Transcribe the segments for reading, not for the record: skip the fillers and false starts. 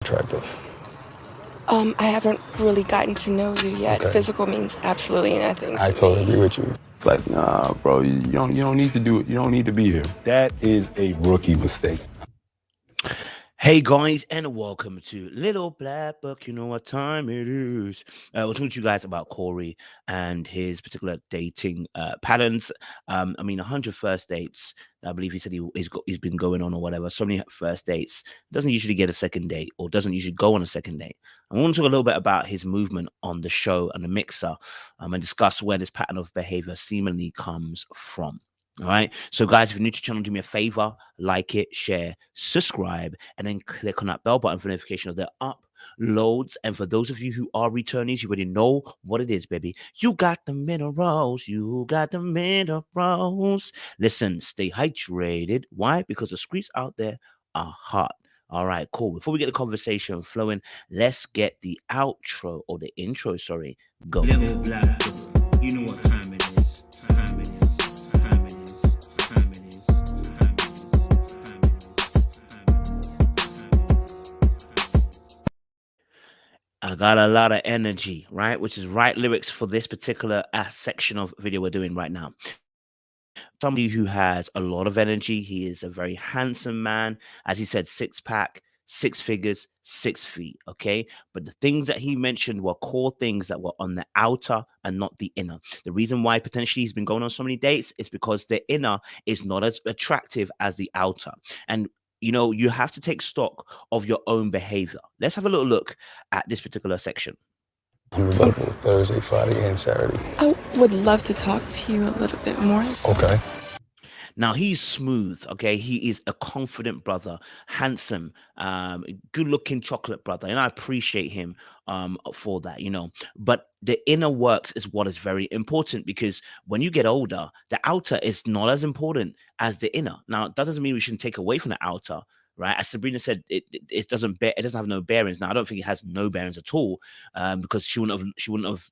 attractive? I haven't really gotten to know you yet. Okay. Physical means absolutely nothing I to totally me. agree with you. It's like, nah, bro, you don't need to do it. You don't need to be here. That is a rookie mistake. Hey guys, and welcome to Little Black Book. You know what time it is. We're talking to you guys about Corey and his particular dating patterns. I mean, 100 first dates. I believe he said he's been going on or whatever. So many first dates. Doesn't usually get a second date or doesn't usually go on a second date. I want to talk a little bit about his movement on the show and the mixer, and discuss where this pattern of behavior seemingly comes from. All right. So, guys, if you're new to the channel, do me a favor, like it, share, subscribe, and then click on that bell button for notification of the uploads. And for those of you who are returnees, you already know what it is, baby. You got the minerals. You got the minerals. Listen, stay hydrated. Why? Because the streets out there are hot. All right, cool. Before we get the conversation flowing, let's get the outro or the intro, sorry, go. Little black, you know what time it is. Time it is. Time it is. Time it is. Time it is. I got a lot of energy, right? Which is right lyrics for this particular section of video we're doing right now. Somebody who has a lot of energy. He is a very handsome man. As he said, 6-pack, 6 figures, 6 feet. Okay. But the things that he mentioned were core things that were on the outer and not the inner. The reason why potentially he's been going on so many dates is because the inner is not as attractive as the outer. And you have to take stock of your own behavior. Let's have a little look at this particular section. I'm available Thursday, Friday, and Saturday. I would love to talk to you a little bit more. Okay. Now he's smooth, okay? He is a confident brother, handsome, good-looking chocolate brother, and I appreciate him for that, But the inner works is what is very important because when you get older, the outer is not as important as the inner. Now, that doesn't mean we shouldn't take away from the outer, right? As Sabrina said, it doesn't have no bearings. Now, I don't think it has no bearings at all, because she wouldn't have.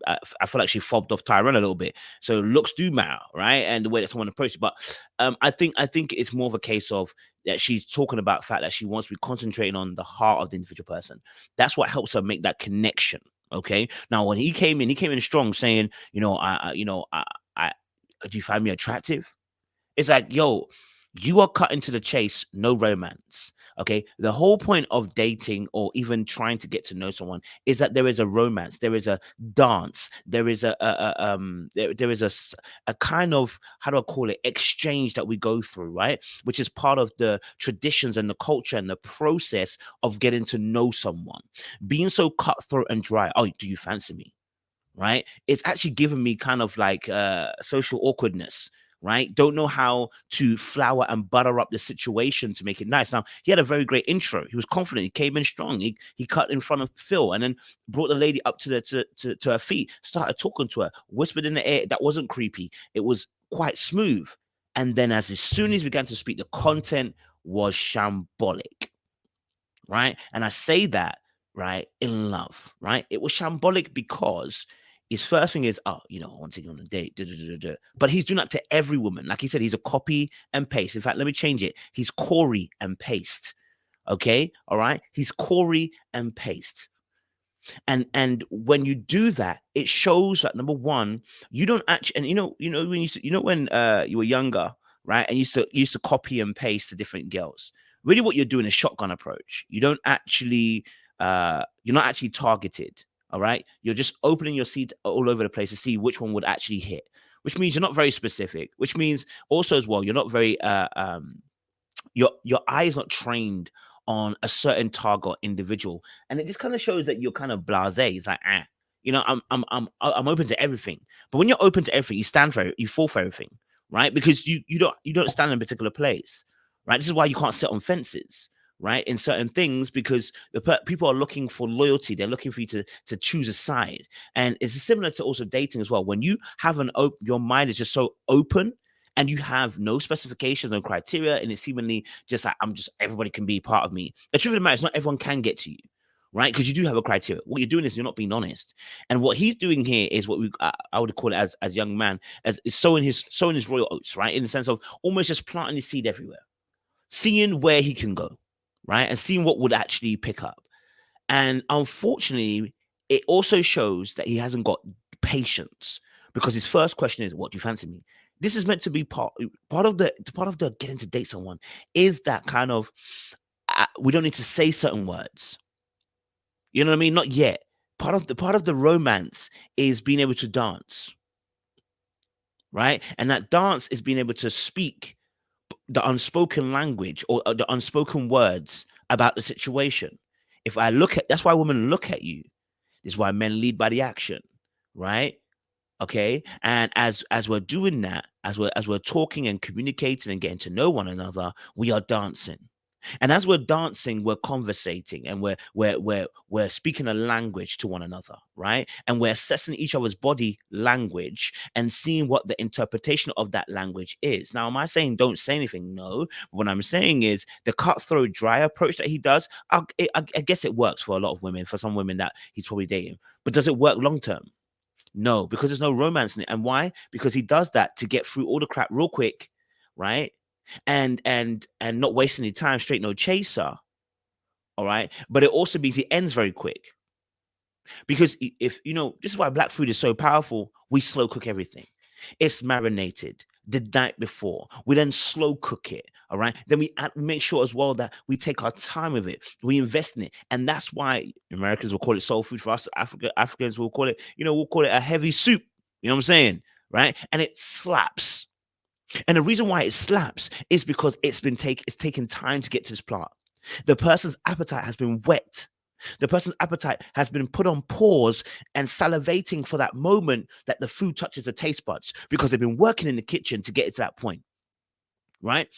I feel like she fobbed off Tyrone a little bit. So looks do matter, right? And the way that someone approaches it. But I think it's more of a case of that she's talking about the fact that she wants to be concentrating on the heart of the individual person. That's what helps her make that connection. Okay. Now when he came in strong, saying, I do you find me attractive? It's like, yo, you are cutting to the chase, no romance. Okay. The whole point of dating or even trying to get to know someone is that there is a romance, there is a dance, there is a kind of, how do I call it, exchange that we go through, right? Which is part of the traditions and the culture and the process of getting to know someone. Being so cutthroat and dry, oh, do you fancy me? Right? It's actually given me kind of like social awkwardness, right? Don't know how to flower and butter up the situation to make it nice. Now, he had a very great intro. He was confident. He came in strong. He cut in front of Phil and then brought the lady up to her feet, started talking to her, whispered in the air. That wasn't creepy. It was quite smooth. And then as soon as he began to speak, the content was shambolic, right? And I say that, right, in love, right? It was shambolic because his first thing is, oh, I want to take you on a date. Da, da, da, da. But he's doing that to every woman. Like he said, he's a copy and paste. In fact, let me change it. He's Corey and paste. Okay. All right. He's Corey and paste. And when you do that, it shows that number one, you don't actually, and when you were younger, right? And you used to copy and paste to different girls. Really what you're doing is shotgun approach. You don't actually, you're not actually targeted. All right. You're just opening your seat all over the place to see which one would actually hit, which means you're not very specific, which means also as well, you're not very, your eye is not trained on a certain target or individual, and it just kind of shows that you're kind of blasé. It's like, I'm open to everything. But when you're open to everything, you fall for everything, right? Because you don't stand in a particular place, right? This is why you can't sit on fences, right? In certain things, because people are looking for loyalty. They're looking for you to choose a side, and it's similar to also dating as well. When you have your mind is just so open and you have no specifications, no criteria, and it's seemingly just like everybody can be part of me. The truth of the matter is not everyone can get to you, right? Because you do have a criteria. What you're doing is you're not being honest. And what he's doing here is what I would call it as young man, as is sowing his royal oats, right? In the sense of almost just planting his seed everywhere, seeing where he can go. right? And seeing what would actually pick up. And unfortunately, it also shows that he hasn't got patience, because his first question is, "What do you fancy me?" This is meant to be part of the getting to date someone, is that kind of we don't need to say certain words. You know what I mean? Not yet. Part of the romance is being able to dance, right? And that dance is being able to speak the unspoken language, or the unspoken words about the situation. If I look at, that's why women look at you. This is why men lead by the action, right? Okay. And as we're doing that, as we're talking and communicating and getting to know one another, we are dancing. And as we're dancing, we're conversating, and we're speaking a language to one another, right? And we're assessing each other's body language and seeing what the interpretation of that language is. Now, am I saying don't say anything? No. What I'm saying is the cutthroat, dry approach that he does, I guess it works for a lot of women, for some women that he's probably dating. But does it work long term? No, because there's no romance in it. And why? Because he does that to get through all the crap real quick, right? And not wasting any time, straight no chaser. All right. But it also means it ends very quick. Because if this is why black food is so powerful. We slow cook everything. It's marinated the night before. We then slow cook it. All right. Then we make sure as well that we take our time with it. We invest in it. And that's why Americans will call it soul food. For us, Africans will call it, we'll call it a heavy soup. You know what I'm saying? Right. And it slaps. And the reason why it slaps is because it's taken time to get to this plot. The person's appetite has been wet. The person's appetite has been put on pause and salivating for that moment that the food touches the taste buds, because they've been working in the kitchen to get it to that point. Right.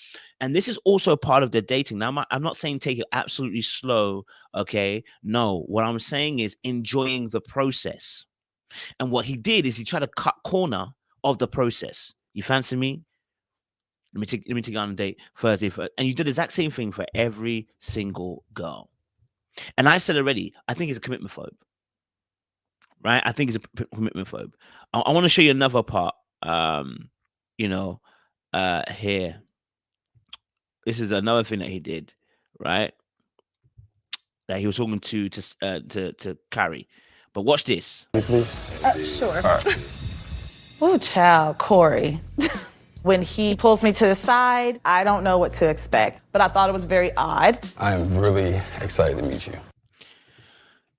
And this is also a part of the dating. Now, I'm not saying take it absolutely slow. Okay. No, what I'm saying is enjoying the process. And what he did is he tried to cut corner of the process. You fancy me? Let me take you on a date Thursday. And you did the exact same thing for every single girl. And I said already, I think he's a commitment phobe. Right? I think he's a commitment phobe. I want to show you another part. Here. This is another thing that he did, right? That he was talking to Carrie. But watch this. Please. Sure. All right. Oh, child, Corey. When he pulls me to the side, I don't know what to expect, but I thought it was very odd. I am really excited to meet you.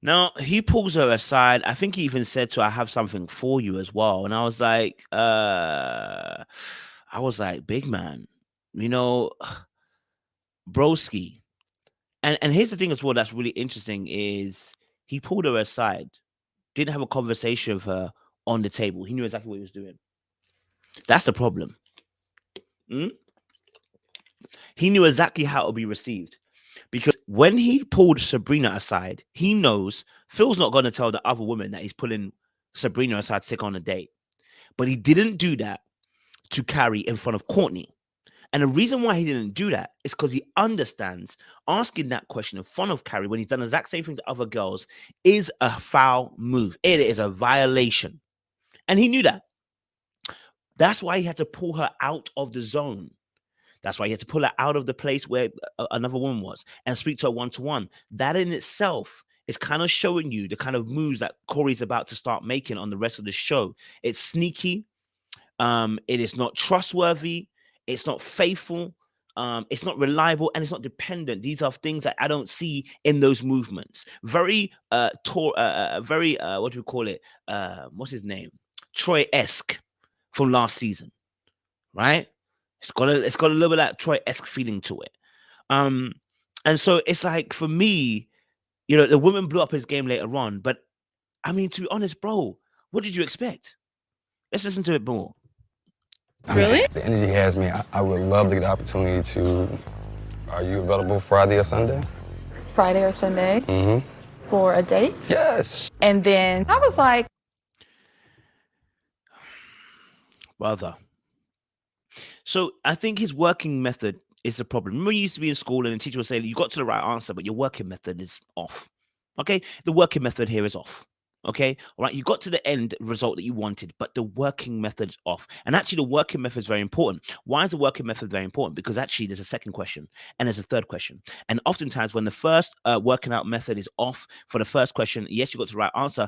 Now, he pulls her aside. I think he even said to her, "I have something for you as well." And I was like, big man, broski. And here's the thing as well that's really interesting is he pulled her aside, didn't have a conversation with her on the table. He knew exactly what he was doing. That's the problem. He knew exactly how it would be received, because when he pulled Sabrina aside, he knows Phil's not going to tell the other woman that he's pulling Sabrina aside to take on a date. But he didn't do that to Carrie in front of Courtney. And the reason why he didn't do that is because he understands asking that question in front of Carrie when he's done the exact same thing to other girls is a foul move. It is a violation. And he knew that. That's why he had to pull her out of the zone. That's why he had to pull her out of the place where another woman was and speak to her one-to-one. That in itself is kind of showing you the kind of moves that Corey's about to start making on the rest of the show. It's sneaky. It is not trustworthy. It's not faithful. It's not reliable, and it's not dependent. These are things that I don't see in those movements. Very, what do we call it? What's his name? Troy-esque from last season, right? It's got a little bit of that Troy-esque feeling to it. And so it's like, for me, the woman blew up his game later on. But I mean, to be honest, bro, what did you expect? Let's listen to it more. Really? The energy he has me. I would love to get the opportunity to. Are you available Friday or Sunday? Friday or Sunday Mm-hmm. for a date? Yes. And then I was like, Brother. So I think his working method is the problem. Remember, you used to be in school and the teacher would say, you got to the right answer, but your working method is off. Okay? The working method here is off. Okay, all right, you got to the end result that you wanted, but the working method's off. And actually, the working method is very important. Why is the working method very important? Because actually, there's a second question and there's a third question. And oftentimes, when the first working out method is off for the first question, yes, you got the right answer.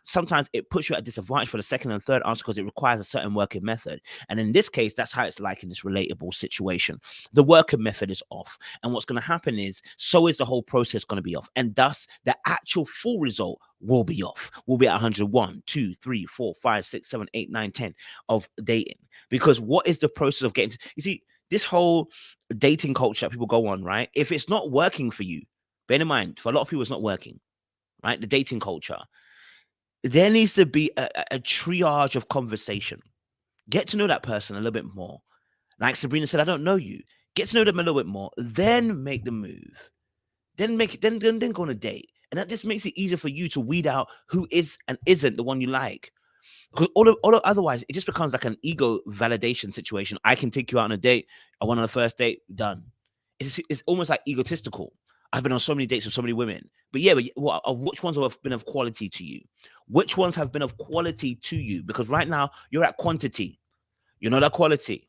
Sometimes it puts you at a disadvantage for the second and third answer because it requires a certain working method. And in this case, that's how it's like in this relatable situation. The working method is off. And what's going to happen is, so is the whole process going to be off. And thus, the actual full result will be off. We'll be at 101, 2, 3, 4, 5, 6, 7, 8, 9, 10 of dating. Because what is the process of getting to, you see, this whole dating culture people go on, right? If it's not working for you, bear in mind, for a lot of people, it's not working, right? The dating culture. There needs to be a triage of conversation. Get to know that person a little bit more. Like Sabrina said, I don't know you. Get to know them a little bit more, then make the move. Then go on a date. And that just makes it easier for you to weed out who is and isn't the one you like. Because otherwise, it just becomes like an ego validation situation. I can take you out on a date. I went on a first date, done. It's almost like egotistical. I've been on so many dates with so many women. But yeah, which ones have been of quality to you? Which ones have been of quality to you? Because right now, you're at quantity. You're not at quality.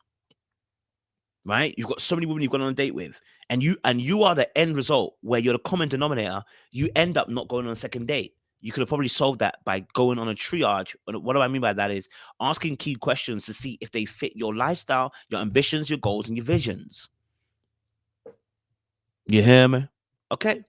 Right? You've got so many women you've gone on a date with, and you are the end result where you're the common denominator. You end up not going on a second date. You could have probably solved that by going on a triage. And what do I mean by that is asking key questions to see if they fit your lifestyle, your ambitions, your goals, and your visions. You hear me? Okay.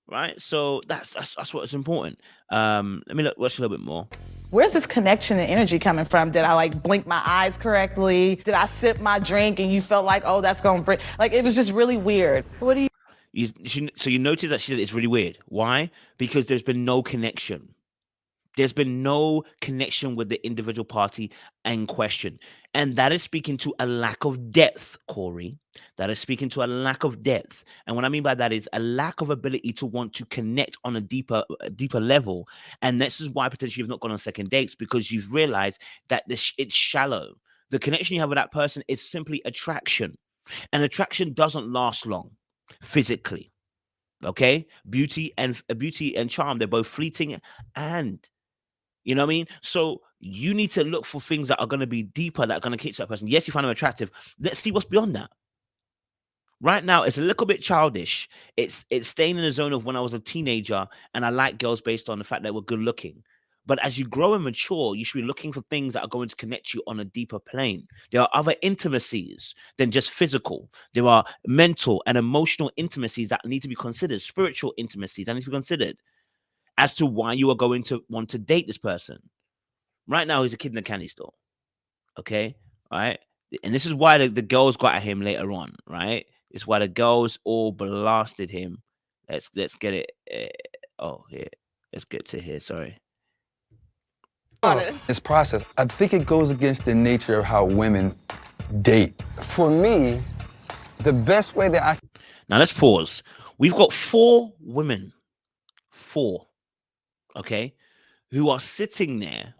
Right. So that's what's important. Let me watch a little bit more. Where's this connection and energy coming from? Did I like blink my eyes correctly? Did I sip my drink and you felt like, oh, that's going to break? Like, it was just really weird. What do you? So you notice that she said it's really weird. Why? Because there's been no connection. There's been no connection with the individual party in question. And that is speaking to a lack of depth, Corey. That is speaking to a lack of depth. And what I mean by that is a lack of ability to want to connect on a deeper level. And this is why potentially you've not gone on second dates, because you've realized that it's shallow. The connection you have with that person is simply attraction. And attraction doesn't last long physically. Okay? Beauty and charm, they're both fleeting, and you know what I mean? So you need to look for things that are going to be deeper, that are going to catch that person. Yes, you find them attractive. Let's see what's beyond that. Right now, it's a little bit childish. It's staying in the zone of when I was a teenager and I like girls based on the fact that we're good looking. But as you grow and mature, you should be looking for things that are going to connect you on a deeper plane. There are other intimacies than just physical. There are mental and emotional intimacies that need to be considered, spiritual intimacies that need to be considered as to why you are going to want to date this person. Right now, he's a kid in a candy store. Okay? All right? And this is why the girls got at him later on, right? It's why the girls all blasted him. Let's get it. Here. Let's get to here. Sorry. This process, I think it goes against the nature of how women date. For me, the best way that I... Now, let's pause. We've got 4 women. 4. Okay? Who are sitting there,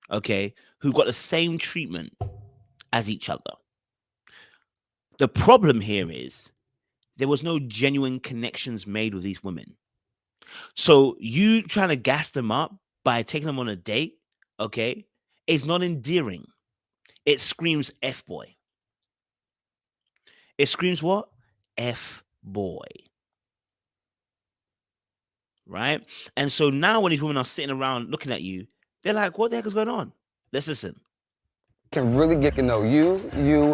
okay, who got the same treatment as each other. The problem here is there was no genuine connections made with these women. So you trying to gas them up by taking them on a date, okay, is not endearing. It screams F-boy. It screams what? F-boy. Right? And so now when these women are sitting around looking at you, they're like, what the heck is going on? Let's listen. Can really get to know you,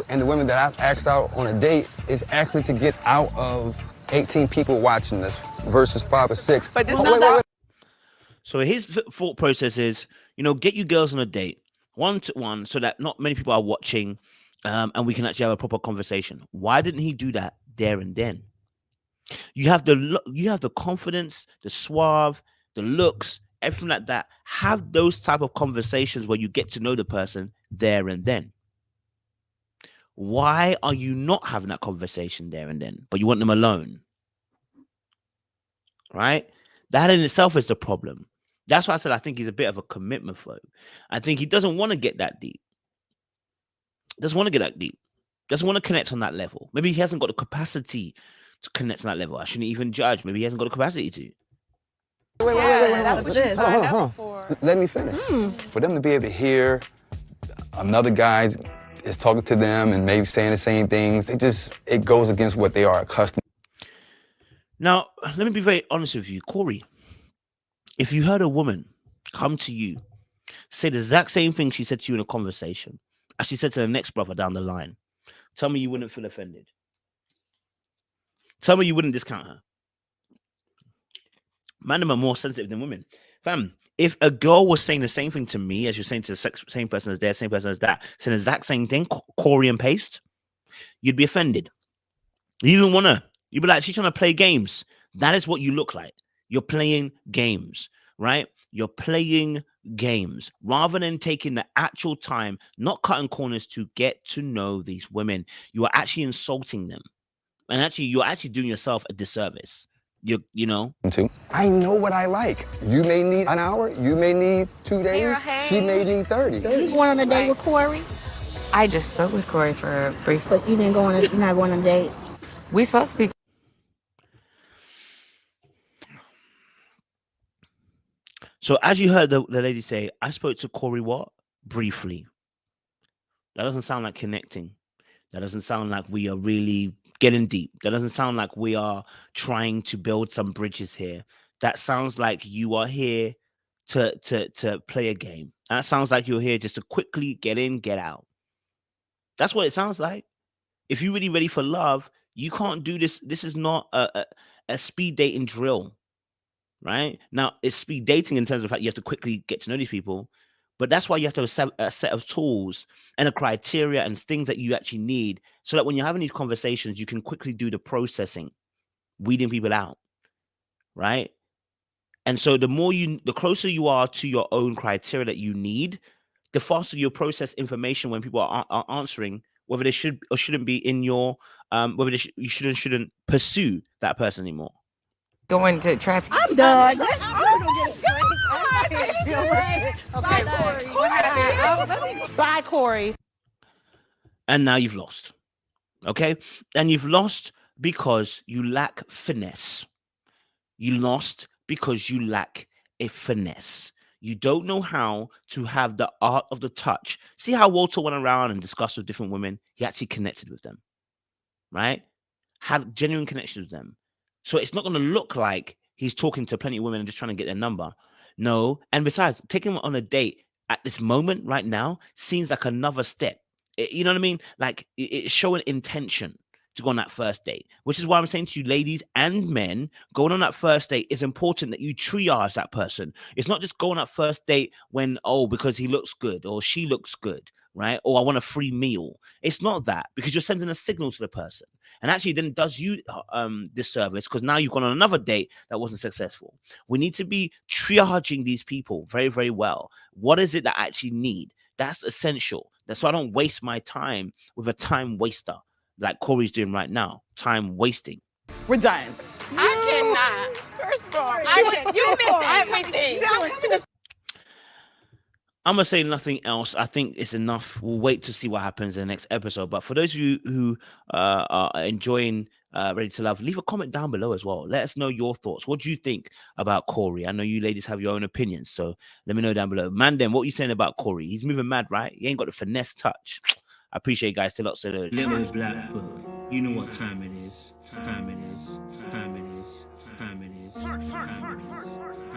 and the women that I've asked out on a date is actually to get out of 18 people watching this versus 5 or 6. But this wait. So his thought process is, get you girls on a date, 1-to-1, so that not many people are watching, and we can actually have a proper conversation. Why didn't he do that there and then? You have the confidence, the suave, the looks, everything like that. Have those type of conversations where you get to know the person there and then. Why are you not having that conversation there and then, but you want them alone? Right? That in itself is the problem. That's why I said I think he's a bit of a commitment phobe. I think he doesn't want to get that deep. Doesn't want to connect on that level. Maybe he hasn't got the capacity to connect on that level. I shouldn't even judge. Maybe he hasn't got the capacity to. Wait. That's what she signed Hold on. up for. Let me finish. For them to be able to hear another guy is talking to them and maybe saying the same things, it goes against what they are accustomed. Now, let me be very honest with you, Corey. If you heard a woman come to you, say the exact same thing she said to you in a conversation, as she said to the next brother down the line, tell me you wouldn't feel offended. Tell me you wouldn't discount her. Men are more sensitive than women. Fam, if a girl was saying the same thing to me as you're saying to the same person as that, same person as that, saying the exact same thing, Corey and paste, you'd be offended. You even want to, you'd be like, she's trying to play games. That is what you look like. You're playing games, right? You're playing games rather than taking the actual time, not cutting corners to get to know these women. You are actually insulting them. And actually, you're actually doing yourself a disservice. You know? I know what I like. You may need an hour. You may need 2 days. She may need 30. You going on a date with Corey? I just spoke with Corey for a brief. But you didn't go on. You're not going on a date. We supposed to be. So as you heard the lady say, I spoke to Corey what? Briefly. That doesn't sound like connecting. That doesn't sound like we are really getting deep. That doesn't sound like we are trying to build some bridges here. That sounds like you are here to play a game. That sounds like you're here just to quickly get in, get out. That's what it sounds like. If you're really ready for love, you can't do this. This is not a speed dating drill, right? Now, it's speed dating in terms of the fact you have to quickly get to know these people. But that's why you have to have a set of tools and a criteria and things that you actually need so that when you're having these conversations, you can quickly do the processing, weeding people out, right? And so the closer you are to your own criteria that you need, the faster you'll process information when people are answering whether they should or shouldn't be in your, whether you should or shouldn't pursue that person anymore. Going to traffic. I'm done. Bye, Corey. And now you've lost. Okay? And you've lost because you lack finesse. You lost because you lack a finesse. You don't know how to have the art of the touch. See how Walter went around and discussed with different women? He actually connected with them, right? Had genuine connection with them. So it's not going to look like he's talking to plenty of women and just trying to get their number. No. And besides, taking them on a date at this moment right now seems like another step. You know what I mean? Like it's showing intention to go on that first date, which is why I'm saying to you, ladies and men, going on that first date is important that you triage that person. It's not just going on that first date when, because he looks good or she looks good, right? Or I want a free meal. It's not that, because you're sending a signal to the person. And actually then does you disservice, because now you've gone on another date that wasn't successful. We need to be triaging these people very, very well. What is it that I actually need? That's essential. That's so I don't waste my time with a time waster like Corey's doing right now. Time wasting. We're done. I cannot. First of all, you missed everything. I'm going to say nothing else. I think it's enough. We'll wait to see what happens in the next episode. But for those of you who are enjoying Ready to Love, leave a comment down below as well. Let us know your thoughts. What do you think about Corey? I know you ladies have your own opinions, so let me know down below. Mandem, what are you saying about Corey? He's moving mad, right? He ain't got the finesse touch. I appreciate you guys. Still lots of those. Little black boy. You know what time it is. Time it is. Time it is. Time it is. Time it is.